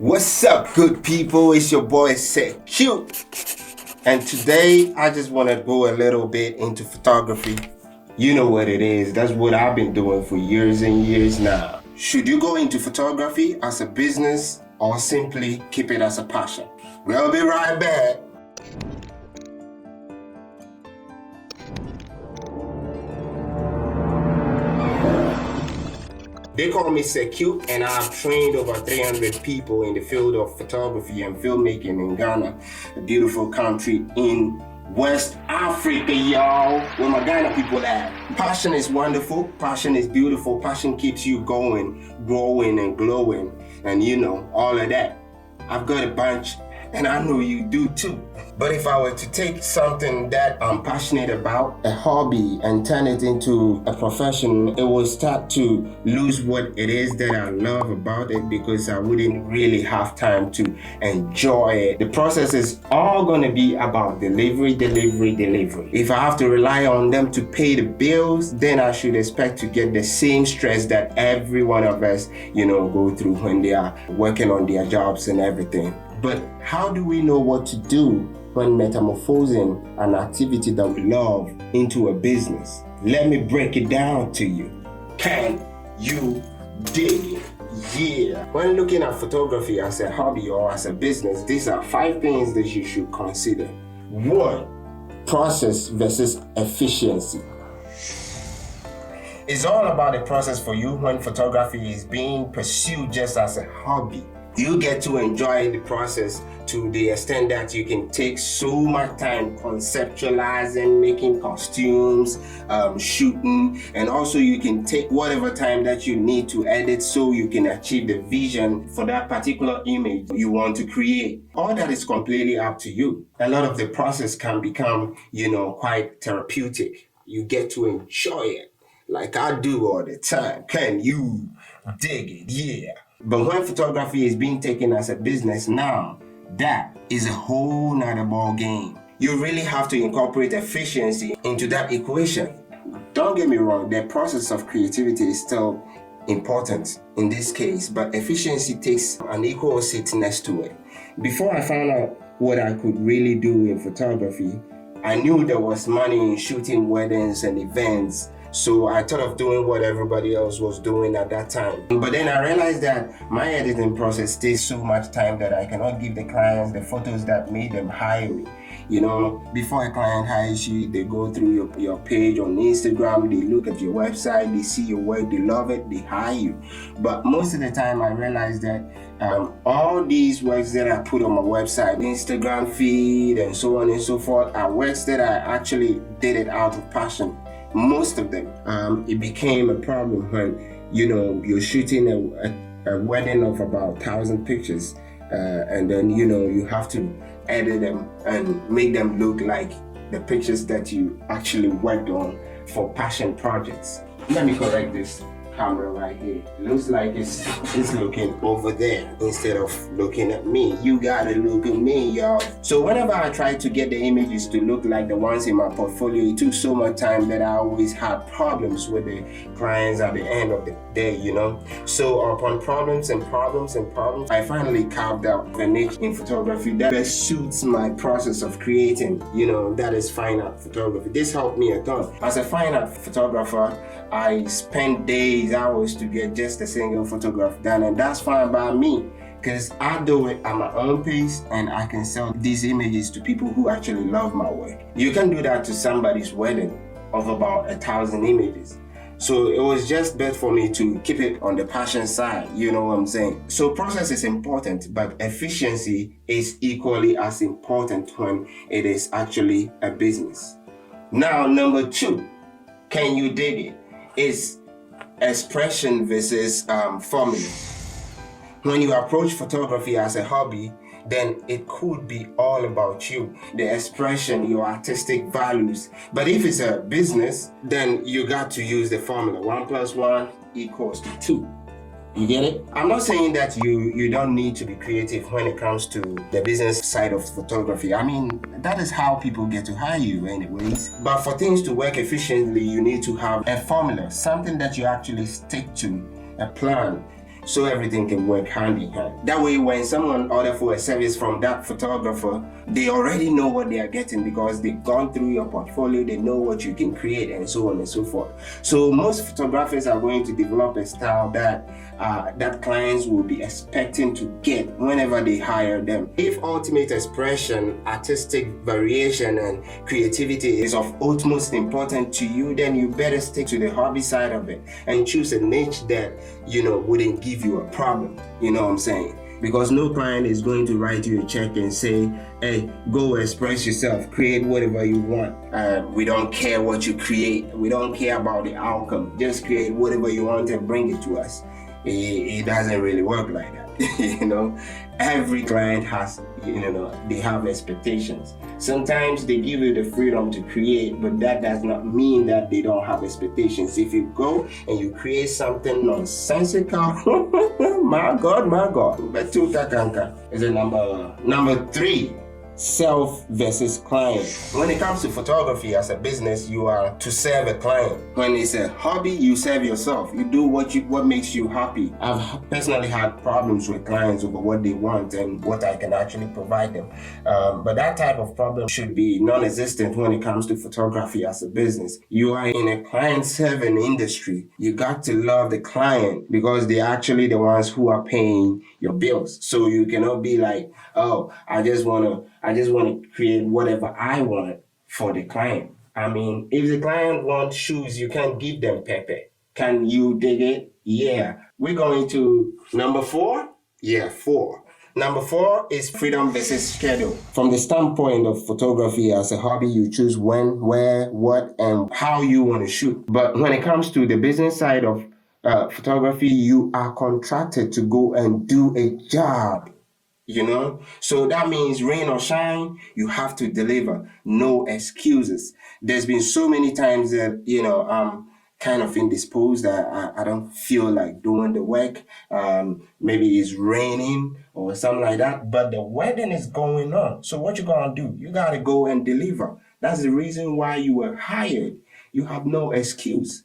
What's up, good people? It's your boy Cute, and today I just want to go a little bit into photography. You know what it is. That's what I've been doing for years and years now. Should you go into photography as a business or simply keep it as a passion? We'll be right back. They call me Cute, and I've trained over 300 people in the field of photography and filmmaking in Ghana, a beautiful country in West Africa, y'all, where my Ghana people at. Passion is wonderful, passion is beautiful, passion keeps you going, growing and glowing, and all of that. I've got a bunch, and I know you do too. But if I were to take something that I'm passionate about, a hobby, and turn it into a profession, it will start to lose what it is that I love about it, because I wouldn't really have time to enjoy it. The process is all going to be about delivery. If I have to rely on them to pay the bills, then I should expect to get the same stress that every one of us, go through when they are working on their jobs and everything. But how do we know what to do when metamorphosing an activity that we love into a business? Let me break it down to you. Can you dig it? Yeah. When looking at photography as a hobby or as a business, these are 5 things that you should consider. 1, process versus efficiency. It's all about the process for you when photography is being pursued just as a hobby. You get to enjoy the process to the extent that you can take so much time conceptualizing, making costumes, shooting, and also you can take whatever time that you need to edit so you can achieve the vision for that particular image you want to create. All that is completely up to you. A lot of the process can become, quite therapeutic. You get to enjoy it like I do all the time. Can you dig it? Yeah. But when photography is being taken as a business now, that is a whole nother ball game. You really have to incorporate efficiency into that equation. Don't get me wrong, the process of creativity is still important in this case, but efficiency takes an equal seat next to it. Before I found out what I could really do in photography, I knew there was money in shooting weddings and events. So I thought of doing what everybody else was doing at that time. But then I realized that my editing process takes so much time that I cannot give the clients the photos that made them hire me. Before a client hires you, they go through your page on Instagram, they look at your website, they see your work, they love it, they hire you. But most of the time I realized that all these works that I put on my website, Instagram feed, and so on and so forth, are works that I actually did it out of passion. Most of them, it became a problem when, you're shooting a wedding of about 1,000 pictures, and then, you have to edit them and make them look like the pictures that you actually worked on for passion projects. Let me correct this camera right here. Looks like it's looking over there instead of looking at me. You gotta look at me, y'all. So whenever I try to get the images to look like the ones in my portfolio, it took so much time that I always had problems with the clients at the end of the day, So upon problems, I finally carved out a niche in photography that best suits my process of creating, that is fine art photography. This helped me a ton. As a fine art photographer, I spend days, hours to get just a single photograph done, and that's fine by me, because I do it at my own pace and I can sell these images to people who actually love my work. You can do that to somebody's wedding of about 1,000 images. So it was just best for me to keep it on the passion side, you know what I'm saying? So process is important, but efficiency is equally as important when it is actually a business. Now, number 2, can you dig it? Is expression versus formula. When you approach photography as a hobby, then it could be all about you, the expression, your artistic values. But if it's a business, then you got to use the formula. 1 + 1 = 2. You get it? I'm not saying that you don't need to be creative when it comes to the business side of photography. I mean, that is how people get to hire you anyways. But for things to work efficiently, you need to have a formula, something that you actually stick to, a plan. so everything can work hand in hand. That way, when someone orders for a service from that photographer, they already know what they are getting because they've gone through your portfolio, they know what you can create, and so on and so forth. So most photographers are going to develop a style that clients will be expecting to get whenever they hire them. If ultimate expression, artistic variation, and creativity is of utmost importance to you, then you better stick to the hobby side of it and choose a niche that, wouldn't give you a problem. You know what I'm saying? Because no client is going to write you a check and say, hey, go express yourself, create whatever you want. We don't care what you create. We don't care about the outcome. Just create whatever you want and bring it to us. It doesn't really work like that. Every client has, they have expectations. Sometimes they give you the freedom to create, but that does not mean that they don't have expectations. If you go and you create something nonsensical, my God, Betuta Kanka is a number 3. Self versus client. When it comes to photography as a business, you are to serve a client. When it's a hobby, you serve yourself. You do what makes you happy. I've personally had problems with clients over what they want and what I can actually provide them. But that type of problem should be non-existent when it comes to photography as a business. You are in a client-serving industry. You got to love the client because they're actually the ones who are paying your bills. So you cannot be like, oh, I just want to create whatever I want for the client. I mean, if the client wants shoes, you can't give them Pepe. Can you dig it? Yeah. We're going to number 4? Yeah, 4. Number 4 is freedom versus schedule. From the standpoint of photography as a hobby, you choose when, where, what, and how you want to shoot. But when it comes to the business side of photography, you are contracted to go and do a job. So that means rain or shine, you have to deliver. No excuses. There's been so many times that, I'm kind of indisposed. I don't feel like doing the work. Maybe it's raining or something like that, but the wedding is going on. So what you gonna do? You gotta go and deliver. That's the reason why you were hired. You have no excuse,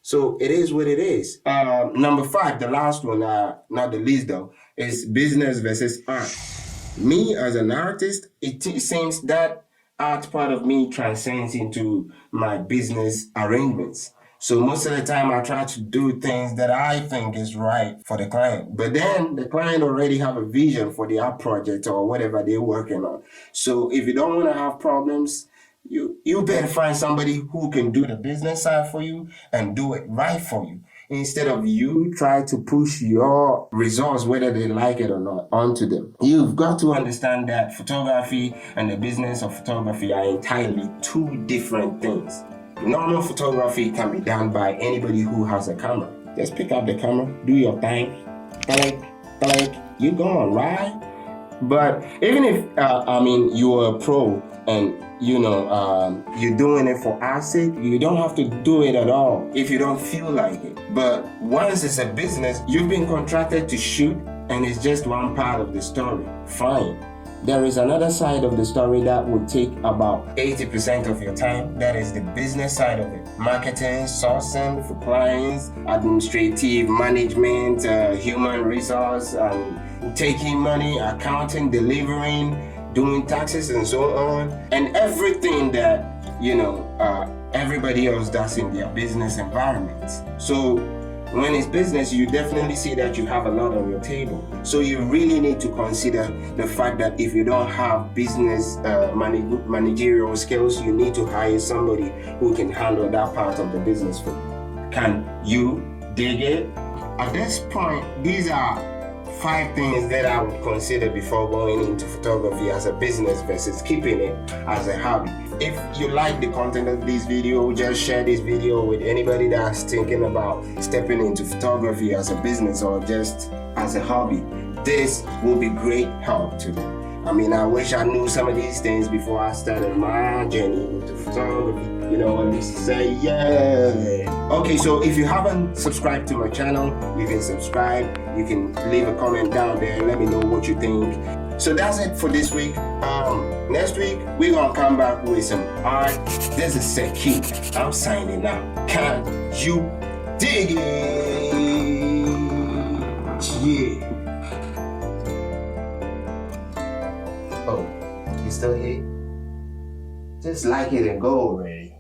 So it is what it is. Number 5, the last one, not the least though, is business versus art. Me as an artist, it seems that art part of me transcends into my business arrangements. So most of the time I try to do things that I think is right for the client. But then the client already have a vision for the art project or whatever they're working on. So if you don't want to have problems, you better find somebody who can do the business side for you and do it right for you. Instead of you try to push your results, whether they like it or not, onto them. You've got to understand that photography and the business of photography are entirely 2 different things. Normal photography can be done by anybody who has a camera. Just pick up the camera, do your thing, you gone, right? But even if, you're a pro and you're doing it for our sake, you don't have to do it at all if you don't feel like it. But once it's a business, you've been contracted to shoot and it's just one part of the story. Fine. There is another side of the story that would take about 80% of your time. That is the business side of it. Marketing, sourcing for clients, administrative management, human resource, taking money, accounting, delivering, doing taxes and so on, and everything that, everybody else does in their business environment. So when it's business, you definitely see that you have a lot on your table. So you really need to consider the fact that if you don't have business managerial skills, you need to hire somebody who can handle that part of the business for you. Can you dig it? At this point, these are 5 things that I would consider before going into photography as a business versus keeping it as a hobby. If you like the content of this video, just share this video with anybody that's thinking about stepping into photography as a business or just as a hobby. This will be great help to them. I wish I knew some of these things before I started my journey into photography. You know what I say? Yeah. Okay, so if you haven't subscribed to my channel, you can subscribe. You can leave a comment down there and let me know what you think. So that's it for this week. Next week, we're going to come back with some art. This is Seki. I'm signing out. Can you dig it? Yeah. Oh, you still here? Just like it and go already.